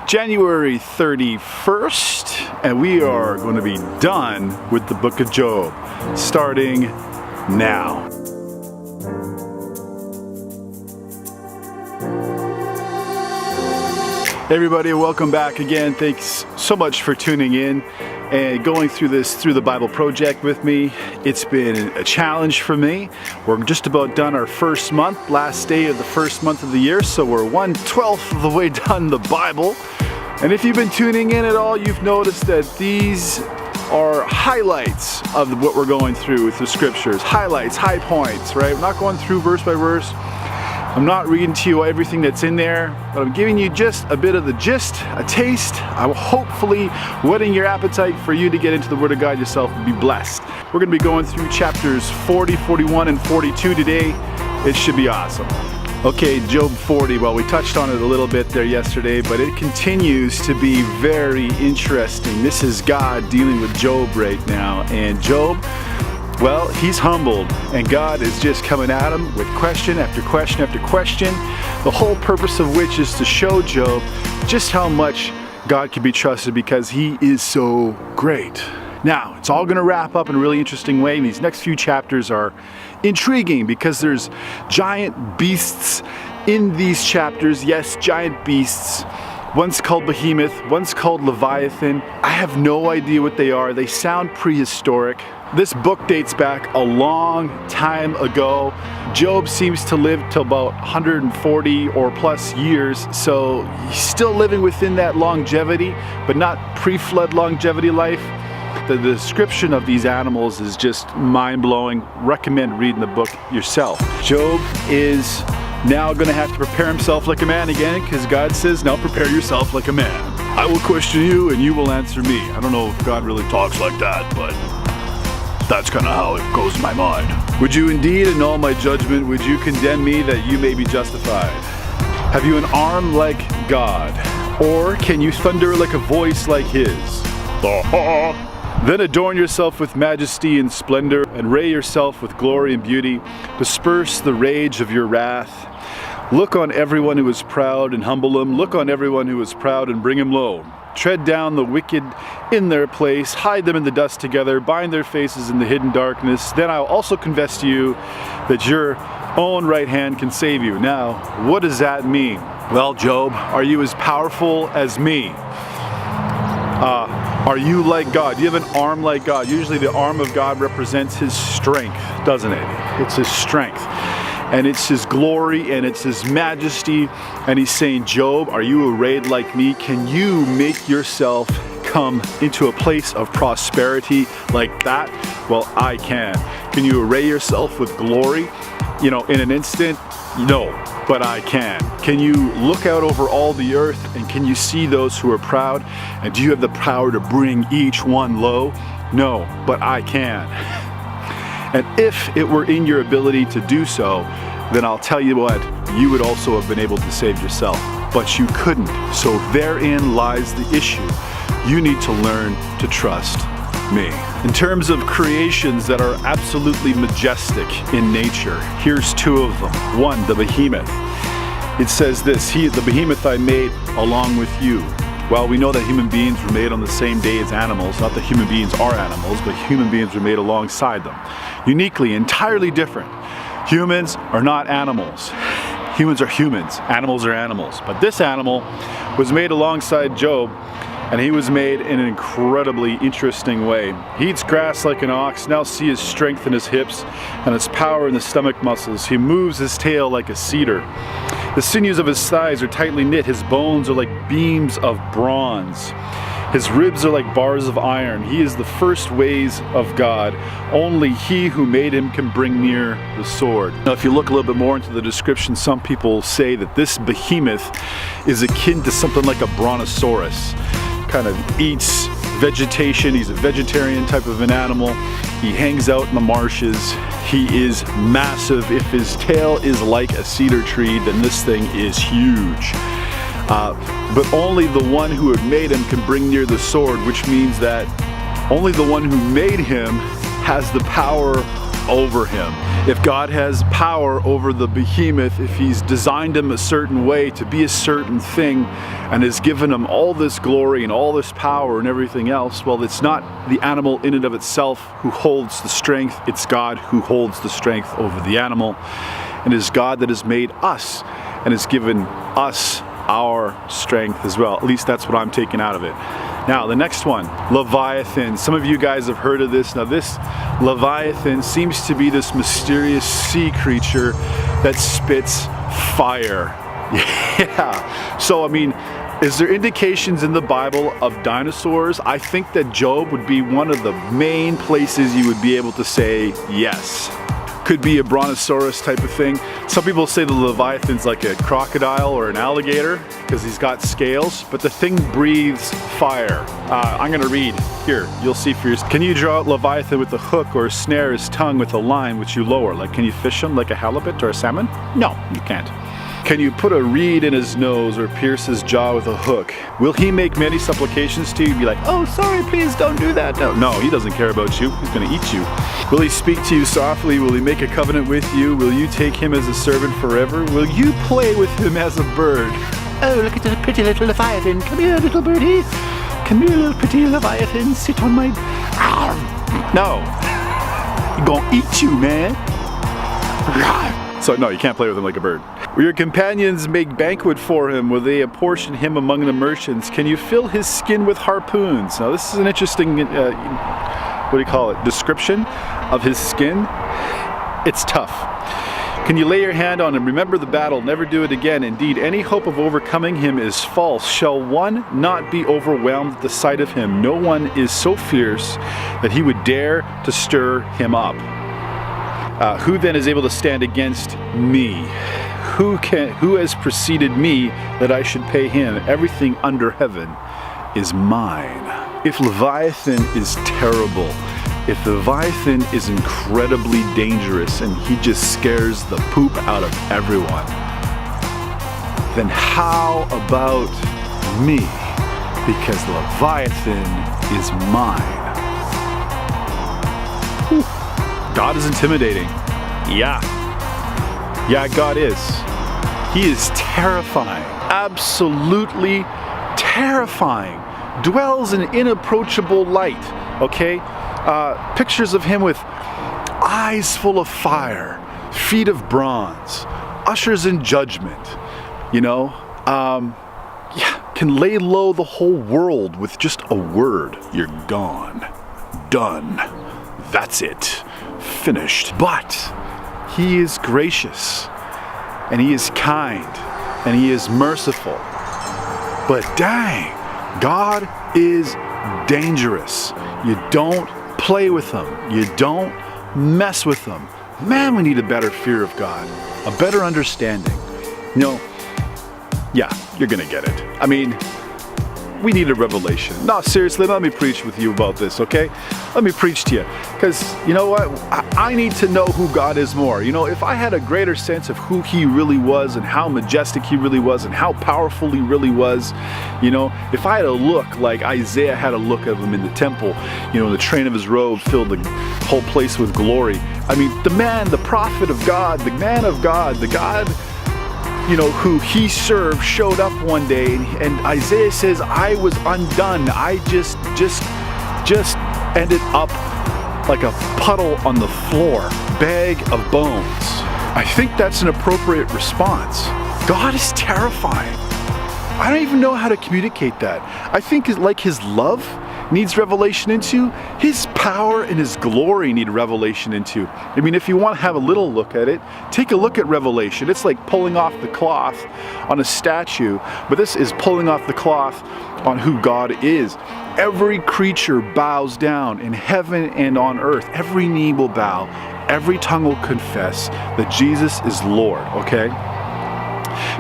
January 31st, and we are going to be done with the book of Job, starting now. Hey everybody, welcome back again. Thanks so much for tuning in and going through this Through the Bible project with me. It's been a challenge for me. We're just about done our first month, last day of the first month of the year, so we're 1/12 of the way done the Bible. And if you've been tuning in at all, you've noticed that these are highlights of what we're going through with the scriptures. Highlights, high points, right? We're not going through verse by verse. I'm not reading to you everything that's in there, but I'm giving you just a bit of the gist, a taste. I'm hopefully whetting your appetite for you to get into the Word of God yourself and be blessed. We're going to be going through chapters 40, 41, and 42 today. It should be awesome. Okay, Job 40, well, we touched on it a little bit there yesterday, but it continues to be very interesting. This is God dealing with Job right now, and Job, well, he's humbled, and God is just coming at him with question after question after question, the whole purpose of which is to show Job just how much God can be trusted because he is so great. Now, it's all going to wrap up in a really interesting way, and these next few chapters are intriguing because there's giant beasts in these chapters. Yes, giant beasts. One's called Behemoth, one's called Leviathan. I have no idea what they are. They sound prehistoric. This book dates back a long time ago. Job seems to live till about 140 or plus years, so he's still living within that longevity, but not pre-flood longevity life. The description of these animals is just mind-blowing. Recommend reading the book yourself. Job is now going to have to prepare himself like a man again, because God says, now prepare yourself like a man. I will question you and you will answer me. I don't know if God really talks like that, but that's kind of how it goes in my mind. Would you indeed annul my judgment? Would you condemn me that you may be justified? Have you an arm like God? Or can you thunder like a voice like his? Then adorn yourself with majesty and splendor, and array yourself with glory and beauty. Disperse the rage of your wrath. Look on everyone who is proud and humble him. Look on everyone who is proud and bring him low. Tread down the wicked in their place. Hide them in the dust together. Bind their faces in the hidden darkness. Then I will also confess to you that your own right hand can save you. Now, what does that mean? Well, Job, are you as powerful as me? Are you like God? Do you have an arm like God? Usually the arm of God represents his strength, doesn't it? It's his strength. And it's his glory and it's his majesty. And he's saying, Job, are you arrayed like me? Can you make yourself come into a place of prosperity like that? Well, I can. Can you array yourself with glory, in an instant? No, but I can. Can you look out over all the earth and can you see those who are proud? And do you have the power to bring each one low? No, but I can. And if it were in your ability to do so, then I'll tell you what, you would also have been able to save yourself. But you couldn't. So therein lies the issue. You need to learn to trust me. In terms of creations that are absolutely majestic in nature, here's two of them. One, the behemoth. It says this, the behemoth I made along with you. Well, we know that human beings were made on the same day as animals. Not that human beings are animals, but human beings were made alongside them. Uniquely, entirely different. Humans are not animals. Humans are humans. Animals are animals. But this animal was made alongside Job, and he was made in an incredibly interesting way. He eats grass like an ox. Now see his strength in his hips and his power in the stomach muscles. He moves his tail like a cedar. The sinews of his thighs are tightly knit. His bones are like beams of bronze. His ribs are like bars of iron. He is the first ways of God. Only he who made him can bring near the sword. Now, if you look a little bit more into the description, some people say that this behemoth is akin to something like a brontosaurus. Kind of eats vegetation. He's a vegetarian type of an animal. He hangs out in the marshes. He is massive. If his tail is like a cedar tree, then this thing is huge. But only the one who had made him can bring near the sword, which means that only the one who made him has the power over him. If God has power over the behemoth, if he's designed him a certain way to be a certain thing and has given him all this glory and all this power and everything else, well, it's not the animal in and of itself who holds the strength, it's God who holds the strength over the animal. And it is God that has made us and has given us our strength as well. At least that's what I'm taking out of it. Now, the next one, Leviathan. Some of you guys have heard of this. Now, this Leviathan seems to be this mysterious sea creature that spits fire. Yeah. So, I mean, is there indications in the Bible of dinosaurs? I think that Job would be one of the main places you would be able to say yes. Could be a brontosaurus type of thing. Some people say the Leviathan's like a crocodile or an alligator because he's got scales, but the thing breathes fire. I'm gonna read here, you'll see for yourself. Can you draw out Leviathan with a hook or snare his tongue with a line which you lower? Like, can you fish him like a halibut or a salmon? No, you can't. Can you put a reed in his nose or pierce his jaw with a hook? Will he make many supplications to you? Be like, oh, sorry, please don't do that. No, he doesn't care about you. He's gonna eat you. Will he speak to you softly? Will he make a covenant with you? Will you take him as a servant forever? Will you play with him as a bird? Oh, look at the pretty little Leviathan. Come here, little birdie. Come here, little pretty Leviathan. Sit on my... No. He's gonna eat you, man. So no, you can't play with him like a bird. Will your companions make banquet for him? Will they apportion him among the merchants? Can you fill his skin with harpoons? Now this is an interesting, what do you call it, description of his skin. It's tough. Can you lay your hand on him? Remember the battle, never do it again. Indeed, any hope of overcoming him is false. Shall one not be overwhelmed at the sight of him? No one is so fierce that he would dare to stir him up. Who then is able to stand against me? Who has preceded me that I should pay him? Everything under heaven is mine. If Leviathan is terrible, if Leviathan is incredibly dangerous and he just scares the poop out of everyone, then how about me? Because Leviathan is mine. Whew. God is intimidating. Yeah. Yeah, God is. He is terrifying. Absolutely terrifying. Dwells in inapproachable light. Okay? Pictures of him with eyes full of fire, feet of bronze, ushers in judgment. You know? Yeah, can lay low the whole world with just a word. You're gone. Done. That's it. Finished. But he is gracious and he is kind and he is merciful. But dang, God is dangerous. You don't play with him. You don't mess with him. Man, we need a better fear of God, a better understanding. You know, yeah, you're gonna get it. I mean, we need a revelation. No, seriously, let me preach with you about this, okay? Let me preach to you. Because, you know what? I need to know who God is more. You know, if I had a greater sense of who he really was and how majestic he really was and how powerful he really was, you know, if I had a look like Isaiah had a look of him in the temple, you know, the train of his robe filled the whole place with glory. I mean, the man, the prophet of God, the man of God, the God, you know, who he served showed up one day, and Isaiah says, I was undone. I just ended up like a puddle on the floor, bag of bones. I think that's an appropriate response. God is terrifying. I don't even know how to communicate that. I think like his love needs revelation into, his power and his glory need revelation into. I mean, if you want to have a little look at it, take a look at Revelation. It's like pulling off the cloth on a statue, but this is pulling off the cloth on who God is. Every creature bows down in heaven and on earth. Every knee will bow. Every tongue will confess that Jesus is Lord, okay?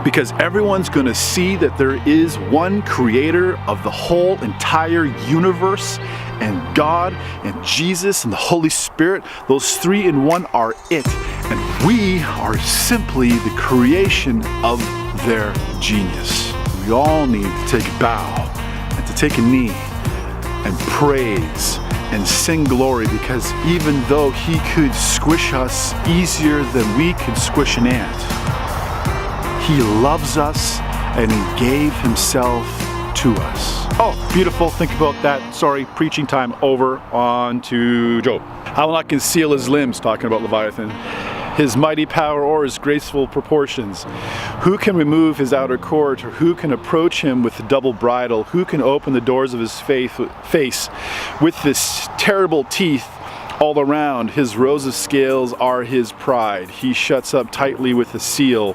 Because everyone's going to see that there is one creator of the whole entire universe, and God and Jesus and the Holy Spirit, those three in one are it. And we are simply the creation of their genius. We all need to take a bow and to take a knee and praise and sing glory, because even though he could squish us easier than we could squish an ant, he loves us and he gave himself to us. Oh, beautiful. Think about that. Sorry, preaching time over. On to Job. I will not conceal his limbs, talking about Leviathan, his mighty power or his graceful proportions. Who can remove his outer court, or who can approach him with the double bridle? Who can open the doors of his face with this terrible teeth all around? His rows of scales are his pride. He shuts up tightly with a seal.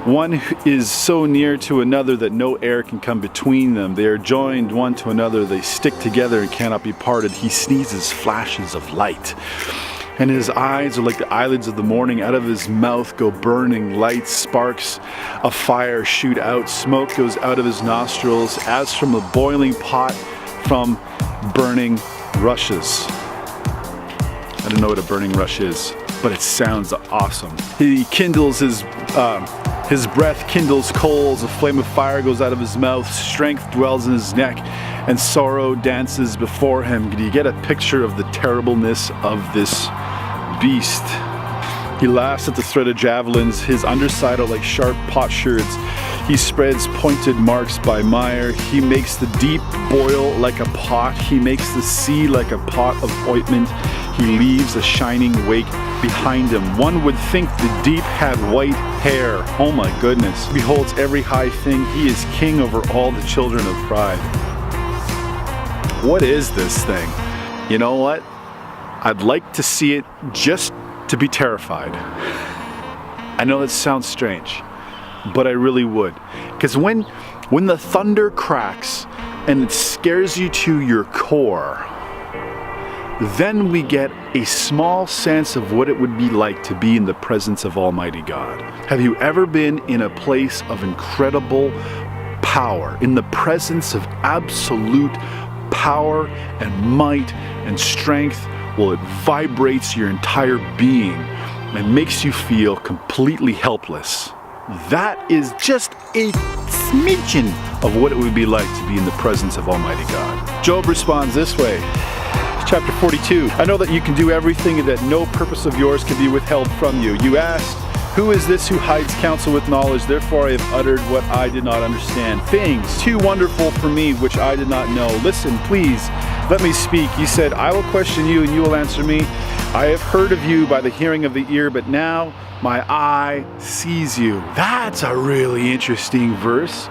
One is so near to another that no air can come between them. They are joined one to another. They stick together and cannot be parted. He sneezes flashes of light, and his eyes are like the eyelids of the morning. Out of his mouth go burning lights. Sparks of fire shoot out. Smoke goes out of his nostrils as from a boiling pot from burning rushes. I don't know what a burning rush is, but it sounds awesome. He kindles his breath kindles coals. A flame of fire goes out of his mouth. Strength dwells in his neck, and sorrow dances before him. Do you get a picture of the terribleness of this beast? He laughs at the threat of javelins. His underside are like sharp potsherds. He spreads pointed marks by mire. He makes the deep boil like a pot. He makes the sea like a pot of ointment. He leaves a shining wake behind him. One would think the deep had white hair. Oh my goodness. He beholds every high thing. He is king over all the children of pride. What is this thing? You know what? I'd like to see it just to be terrified. I know that sounds strange, but I really would. Because when the thunder cracks and it scares you to your core, then we get a small sense of what it would be like to be in the presence of Almighty God. Have you ever been in a place of incredible power, in the presence of absolute power and might and strength? Well, it vibrates your entire being and makes you feel completely helpless. That is just a smidgen of what it would be like to be in the presence of Almighty God. Job responds this way. Chapter 42. I know that you can do everything and that no purpose of yours can be withheld from you. You asked, who is this who hides counsel with knowledge? Therefore I have uttered what I did not understand. Things too wonderful for me which I did not know. Listen, please, let me speak. You said, I will question you and you will answer me. I have heard of you by the hearing of the ear, but now my eye sees you. That's a really interesting verse.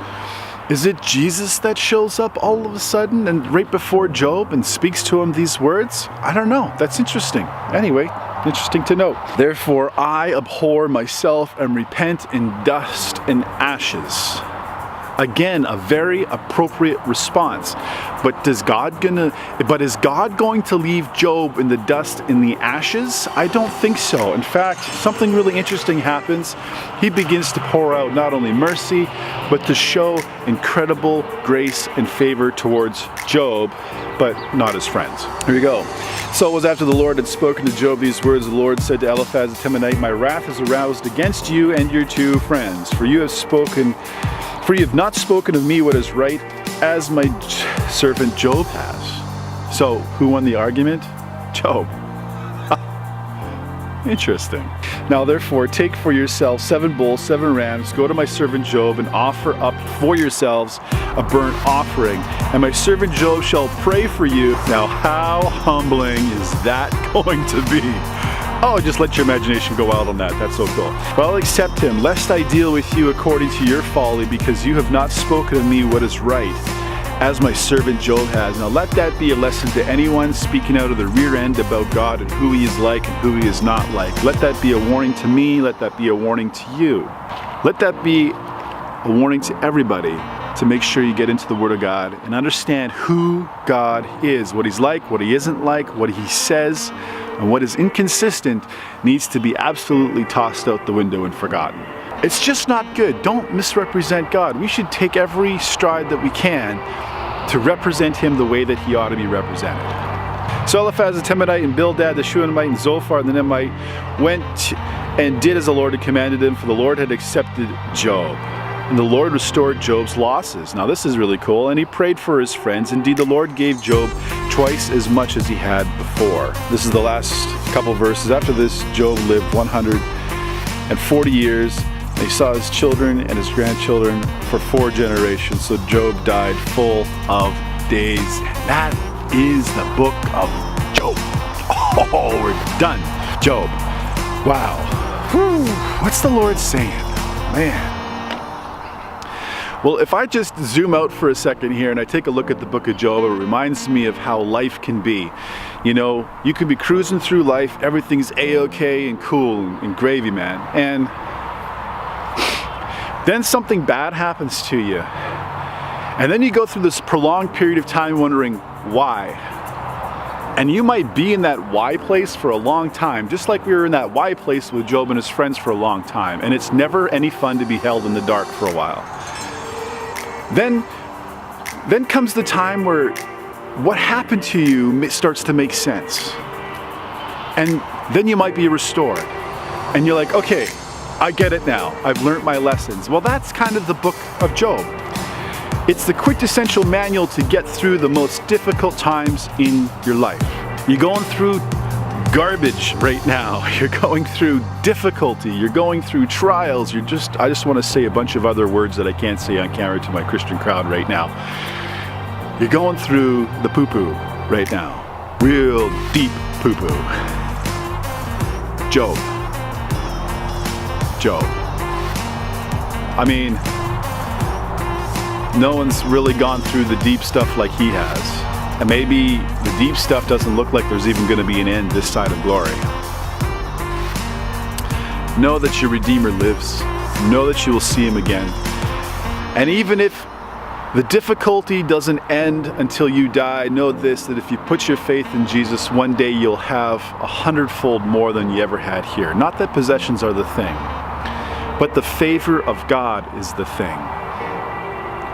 Is it Jesus that shows up all of a sudden and right before Job and speaks to him these words? I don't know. That's interesting. Anyway, interesting to note. Therefore, I abhor myself and repent in dust and ashes. Again, a very appropriate response. But is God going to leave Job in the dust and the ashes? I don't think so. In fact, something really interesting happens. He begins to pour out not only mercy, but to show incredible grace and favor towards Job, but not his friends. Here we go. So it was after the Lord had spoken to Job these words, the Lord said to Eliphaz the Temanite, my wrath is aroused against you and your two friends, for you have not spoken of me what is right, as my servant Job has. So, who won the argument? Job. Interesting. Now therefore, take for yourself 7 bulls, 7 rams, go to my servant Job and offer up for yourselves a burnt offering, and my servant Job shall pray for you. Now how humbling is that going to be? Oh, just let your imagination go out on that. That's so cool. Well, I'll accept him, lest I deal with you according to your folly, because you have not spoken of me what is right, as my servant Job has. Now let that be a lesson to anyone speaking out of the rear end about God and who he is like and who he is not like. Let that be a warning to me. Let that be a warning to you. Let that be a warning to everybody to make sure you get into the Word of God and understand who God is, what he's like, what he isn't like, what he says, and what is inconsistent needs to be absolutely tossed out the window and forgotten. It's just not good. Don't misrepresent God. We should take every stride that we can to represent him the way that he ought to be represented. So Eliphaz the Temanite and Bildad the Shunammite and Zophar the Naamite went and did as the Lord had commanded them, for the Lord had accepted Job. And the Lord restored Job's losses. Now this is really cool. And he prayed for his friends. Indeed, the Lord gave Job twice as much as he had before. This is the last couple verses. After this, Job lived 140 years. He saw his children and his grandchildren for 4 generations. So Job died full of days. And that is the book of Job. Oh, we're done. Job. Wow. Whew. What's the Lord saying? Man. Well, if I just zoom out for a second here and I take a look at the book of Job, it reminds me of how life can be. You know, you can be cruising through life, everything's A-okay and cool and gravy, man. And then something bad happens to you. And then you go through this prolonged period of time wondering why. And you might be in that why place for a long time, just like we were in that why place with Job and his friends for a long time. And it's never any fun to be held in the dark for a while. Then comes the time where what happened to you starts to make sense. And then you might be restored. And you're like, okay, I get it now. I've learned my lessons. Well, that's kind of the book of Job. It's the quintessential manual to get through the most difficult times in your life. You're going through garbage right now. You're going through difficulty. You're going through trials. I just want to say a bunch of other words that I can't say on camera to my Christian crowd right now. You're going through the poo-poo right now. Real deep poo-poo. Job. I mean, no one's really gone through the deep stuff like he has. And maybe the deep stuff doesn't look like there's even going to be an end this side of glory. Know that your Redeemer lives. Know that you will see him again. And even if the difficulty doesn't end until you die, know this, that if you put your faith in Jesus, one day you'll have 100-fold more than you ever had here. Not that possessions are the thing, but the favor of God is the thing.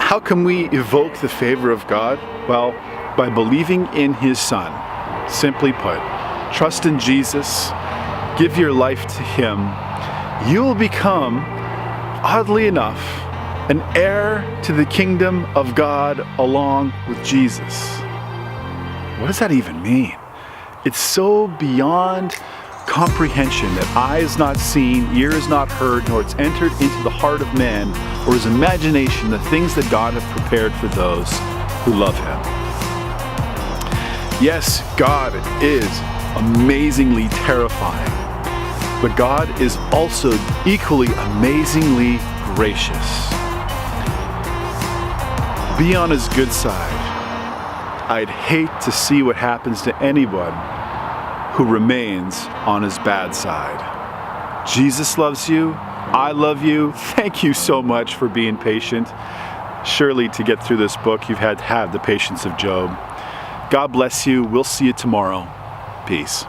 How can we evoke the favor of God? Well, by believing in his Son. Simply put, trust in Jesus, give your life to him. You will become, oddly enough, an heir to the kingdom of God along with Jesus. What does that even mean? It's so beyond comprehension that eye is not seen, ear is not heard, nor it's entered into the heart of man or his imagination, the things that God hath prepared for those who love him. Yes, God is amazingly terrifying, but God is also equally amazingly gracious. Be on his good side. I'd hate to see what happens to anyone who remains on his bad side. Jesus loves you. I love you. Thank you so much for being patient. Surely to get through this book, you've had to have the patience of Job. God bless you. We'll see you tomorrow. Peace.